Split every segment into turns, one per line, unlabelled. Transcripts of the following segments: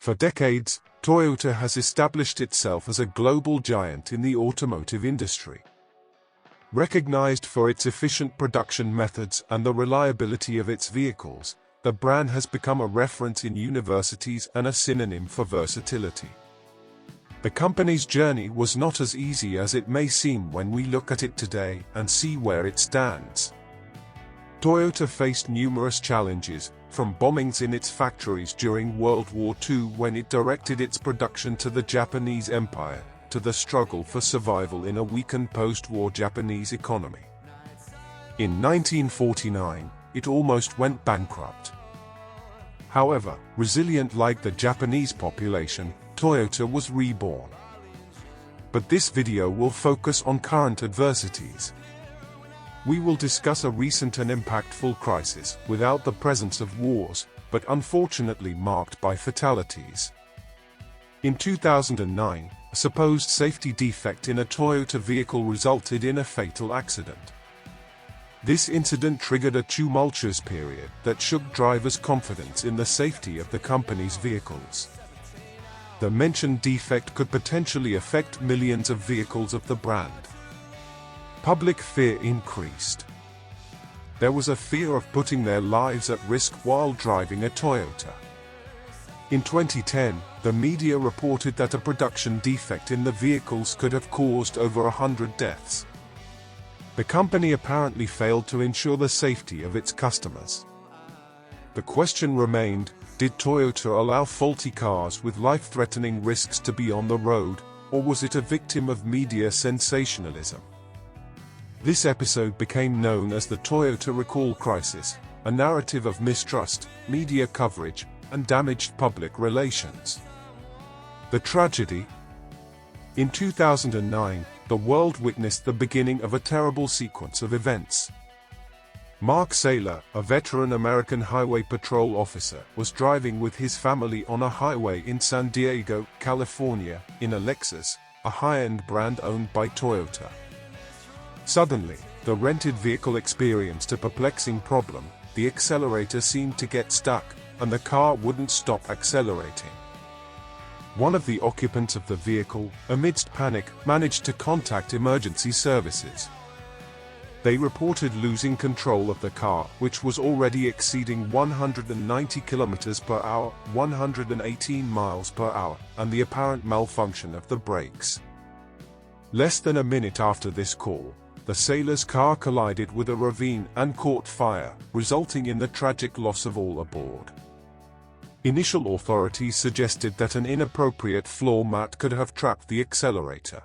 For decades, Toyota has established itself as a global giant in the automotive industry. Recognized for its efficient production methods and the reliability of its vehicles, the brand has become a reference in universities and a synonym for versatility. The company's journey was not as easy as it may seem when we look at it today and see where it stands. Toyota faced numerous challenges, from bombings in its factories during World War II when it directed its production to the Japanese Empire, to the struggle for survival in a weakened post-war Japanese economy. In 1949, it almost went bankrupt. However, resilient like the Japanese population, Toyota was reborn. But this video will focus on current adversities. We will discuss a recent and impactful crisis without the presence of wars, but unfortunately marked by fatalities. In 2009, a supposed safety defect in a Toyota vehicle resulted in a fatal accident. This incident triggered a tumultuous period that shook drivers' confidence in the safety of the company's vehicles. The mentioned defect could potentially affect millions of vehicles of the brand. Public fear increased. There was a fear of putting their lives at risk while driving a Toyota. In 2010, the media reported that a production defect in the vehicles could have caused over 100 deaths. The company apparently failed to ensure the safety of its customers. The question remained, did Toyota allow faulty cars with life-threatening risks to be on the road, or was it a victim of media sensationalism? This episode became known as the Toyota recall crisis, a narrative of mistrust, media coverage, and damaged public relations. The tragedy? In 2009, the world witnessed the beginning of a terrible sequence of events. Mark Saylor, a veteran American Highway Patrol officer, was driving with his family on a highway in San Diego, California, in a Lexus, a high-end brand owned by Toyota. Suddenly, the rented vehicle experienced a perplexing problem. The accelerator seemed to get stuck, and the car wouldn't stop accelerating. One of the occupants of the vehicle, amidst panic, managed to contact emergency services. They reported losing control of the car, which was already exceeding 190 kilometers per hour, 118 miles per hour, and the apparent malfunction of the brakes. Less than a minute after this call, the sailor's car collided with a ravine and caught fire, resulting in the tragic loss of all aboard. Initial authorities suggested that an inappropriate floor mat could have trapped the accelerator.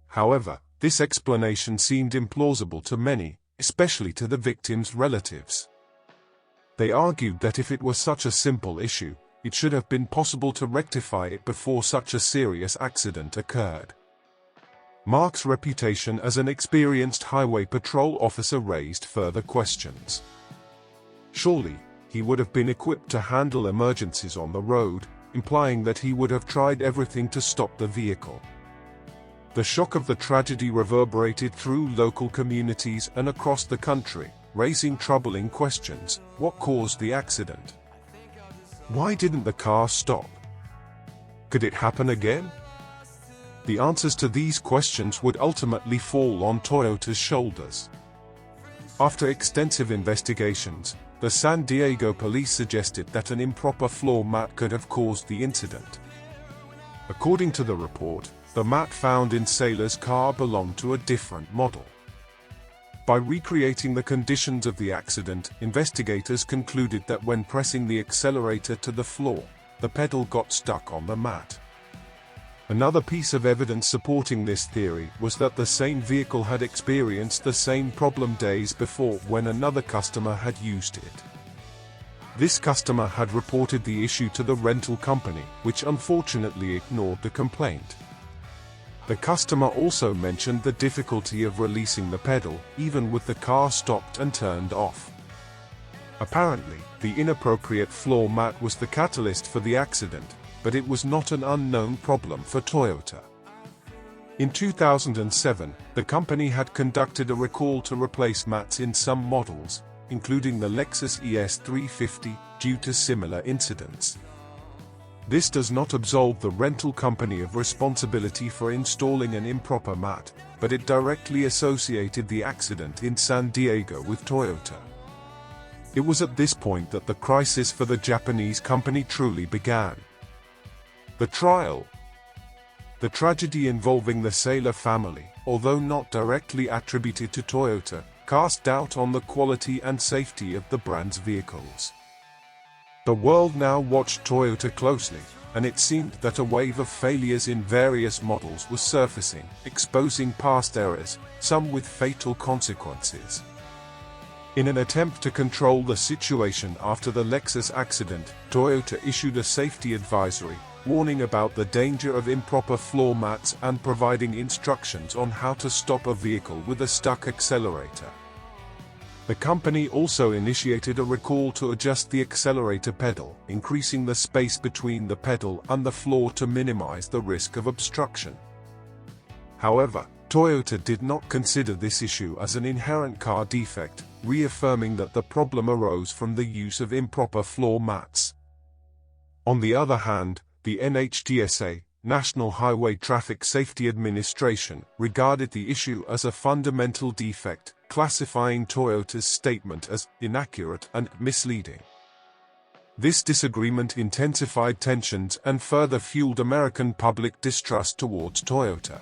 However, this explanation seemed implausible to many, especially to the victims' relatives. They argued that if it was such a simple issue, it should have been possible to rectify it before such a serious accident occurred. Mark's reputation as an experienced highway patrol officer raised further questions. Surely, he would have been equipped to handle emergencies on the road, implying that he would have tried everything to stop the vehicle. The shock of the tragedy reverberated through local communities and across the country, raising troubling questions. What caused the accident? Why didn't the car stop? Could it happen again? The answers to these questions would ultimately fall on Toyota's shoulders. After extensive investigations, the San Diego police suggested that an improper floor mat could have caused the incident. According to the report, the mat found in Saylor's car belonged to a different model. By recreating the conditions of the accident, investigators concluded that when pressing the accelerator to the floor, the pedal got stuck on the mat. Another piece of evidence supporting this theory was that the same vehicle had experienced the same problem days before when another customer had used it. This customer had reported the issue to the rental company, which unfortunately ignored the complaint. The customer also mentioned the difficulty of releasing the pedal, even with the car stopped and turned off. Apparently, the inappropriate floor mat was the catalyst for the accident, but it was not an unknown problem for Toyota. In 2007, the company had conducted a recall to replace mats in some models, including the Lexus ES350, due to similar incidents. This does not absolve the rental company of responsibility for installing an improper mat, but it directly associated the accident in San Diego with Toyota. It was at this point that the crisis for the Japanese company truly began. The trial. The tragedy involving the Saylor family, although not directly attributed to Toyota, cast doubt on the quality and safety of the brand's vehicles. The world now watched Toyota closely, and it seemed that a wave of failures in various models was surfacing, exposing past errors, some with fatal consequences. In an attempt to control the situation after the Lexus accident, Toyota issued a safety advisory, warning about the danger of improper floor mats and providing instructions on how to stop a vehicle with a stuck accelerator. The company also initiated a recall to adjust the accelerator pedal, increasing the space between the pedal and the floor to minimize the risk of obstruction. However, Toyota did not consider this issue as an inherent car defect, reaffirming that the problem arose from the use of improper floor mats. On the other hand, the NHTSA, National Highway Traffic Safety Administration, regarded the issue as a fundamental defect, classifying Toyota's statement as inaccurate and misleading. This disagreement intensified tensions and further fueled American public distrust towards Toyota.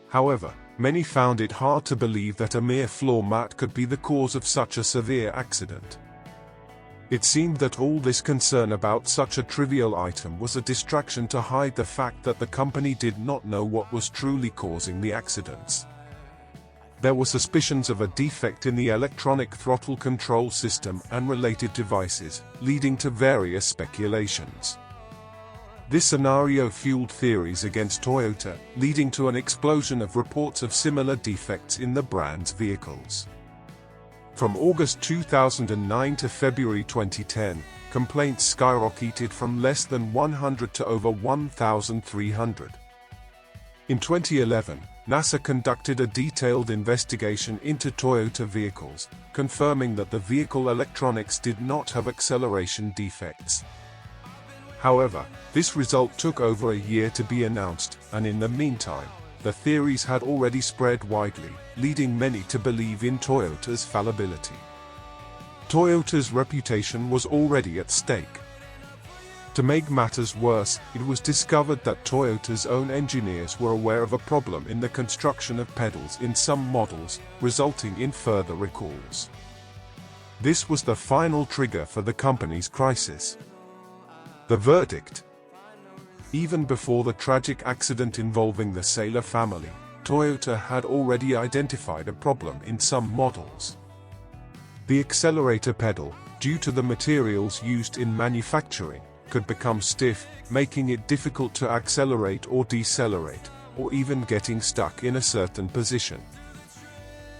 However, many found it hard to believe that a mere floor mat could be the cause of such a severe accident. It seemed that all this concern about such a trivial item was a distraction to hide the fact that the company did not know what was truly causing the accidents. There were suspicions of a defect in the electronic throttle control system and related devices, leading to various speculations. This scenario fueled theories against Toyota, leading to an explosion of reports of similar defects in the brand's vehicles. From August 2009 to February 2010, complaints skyrocketed from less than 100 to over 1,300. In 2011, NASA conducted a detailed investigation into Toyota vehicles, confirming that the vehicle electronics did not have acceleration defects. However, this result took over a year to be announced, and in the meantime, the theories had already spread widely, leading many to believe in Toyota's fallibility. Toyota's reputation was already at stake. To make matters worse, it was discovered that Toyota's own engineers were aware of a problem in the construction of pedals in some models, resulting in further recalls. This was the final trigger for the company's crisis. The verdict. Even before the tragic accident involving the Saylor family, Toyota had already identified a problem in some models. The accelerator pedal, due to the materials used in manufacturing, could become stiff, making it difficult to accelerate or decelerate, or even getting stuck in a certain position.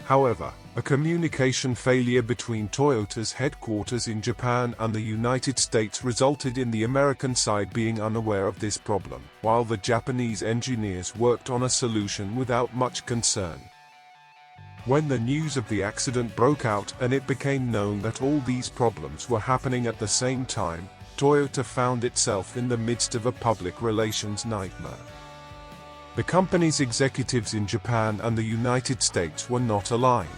However, a communication failure between Toyota's headquarters in Japan and the United States resulted in the American side being unaware of this problem, while the Japanese engineers worked on a solution without much concern. When the news of the accident broke out and it became known that all these problems were happening at the same time, Toyota found itself in the midst of a public relations nightmare. The company's executives in Japan and the United States were not aligned.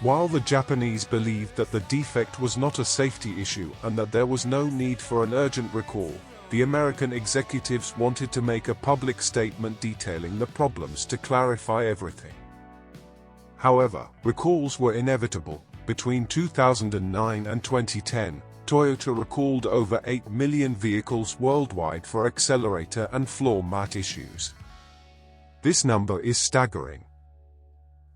While the Japanese believed that the defect was not a safety issue and that there was no need for an urgent recall, the American executives wanted to make a public statement detailing the problems to clarify everything. However, recalls were inevitable. Between 2009 and 2010, Toyota recalled over 8 million vehicles worldwide for accelerator and floor mat issues. This number is staggering.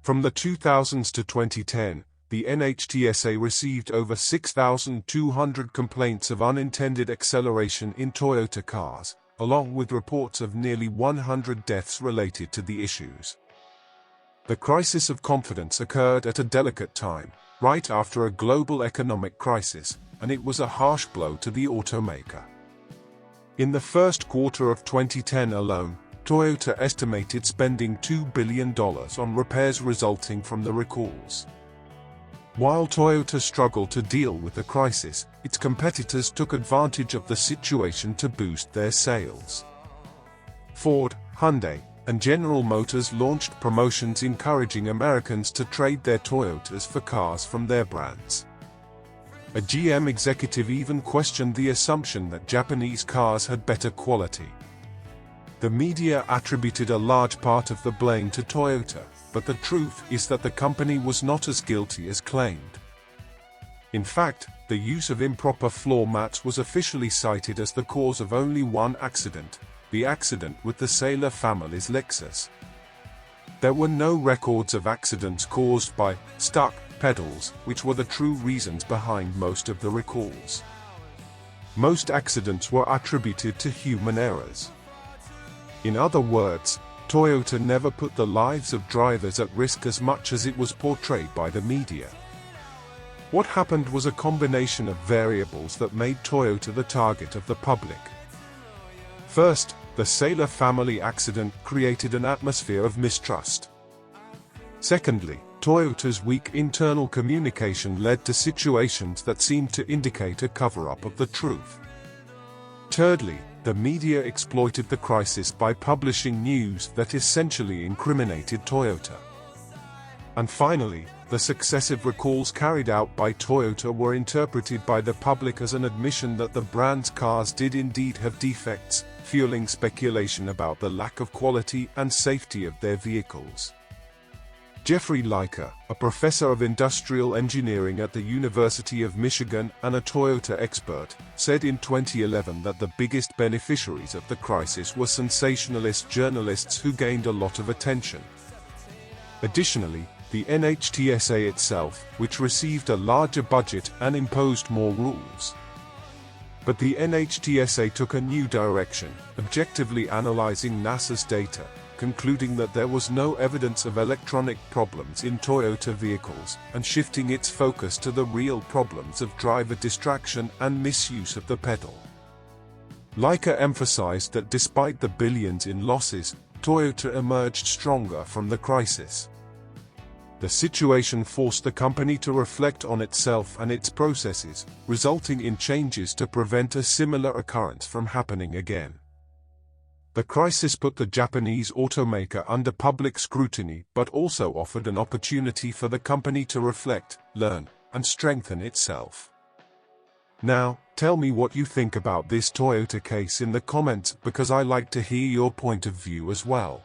From the 2000s to 2010, the NHTSA received over 6,200 complaints of unintended acceleration in Toyota cars, along with reports of nearly 100 deaths related to the issues. The crisis of confidence occurred at a delicate time, right after a global economic crisis, and it was a harsh blow to the automaker. In the first quarter of 2010 alone, Toyota estimated spending $2 billion on repairs resulting from the recalls. While Toyota struggled to deal with the crisis, its competitors took advantage of the situation to boost their sales. Ford, Hyundai, and General Motors launched promotions encouraging Americans to trade their Toyotas for cars from their brands. A GM executive even questioned the assumption that Japanese cars had better quality. The media attributed a large part of the blame to Toyota, but the truth is that the company was not as guilty as claimed. In fact, the use of improper floor mats was officially cited as the cause of only one accident, the accident with the Saylor family's Lexus. There were no records of accidents caused by stuck pedals, which were the true reasons behind most of the recalls. Most accidents were attributed to human errors. In other words, Toyota never put the lives of drivers at risk as much as it was portrayed by the media. What happened was a combination of variables that made Toyota the target of the public. First, the Saylor family accident created an atmosphere of mistrust. Secondly, Toyota's weak internal communication led to situations that seemed to indicate a cover-up of the truth. Thirdly, the media exploited the crisis by publishing news that essentially incriminated Toyota. And finally, the successive recalls carried out by Toyota were interpreted by the public as an admission that the brand's cars did indeed have defects, fueling speculation about the lack of quality and safety of their vehicles. Jeffrey Liker, a professor of industrial engineering at the University of Michigan and a Toyota expert, said in 2011 that the biggest beneficiaries of the crisis were sensationalist journalists who gained a lot of attention. Additionally, the NHTSA itself, which received a larger budget and imposed more rules. But the NHTSA took a new direction, objectively analyzing NASA's data, concluding that there was no evidence of electronic problems in Toyota vehicles, and shifting its focus to the real problems of driver distraction and misuse of the pedal. Liker emphasized that despite the billions in losses, Toyota emerged stronger from the crisis. The situation forced the company to reflect on itself and its processes, resulting in changes to prevent a similar occurrence from happening again. The crisis put the Japanese automaker under public scrutiny but also offered an opportunity for the company to reflect, learn, and strengthen itself. Now, tell me what you think about this Toyota case in the comments, because I like to hear your point of view as well.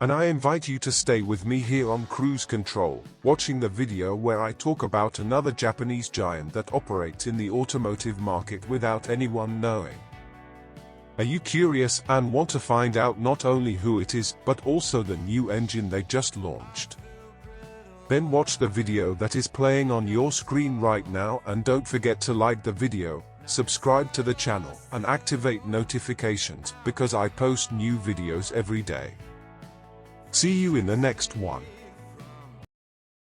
And I invite you to stay with me here on Cruise Control, watching the video where I talk about another Japanese giant that operates in the automotive market without anyone knowing. Are you curious and want to find out not only who it is, but also the new engine they just launched? Then watch the video that is playing on your screen right now, and don't forget to like the video, subscribe to the channel, and activate notifications, because I post new videos every day. See you in the next one.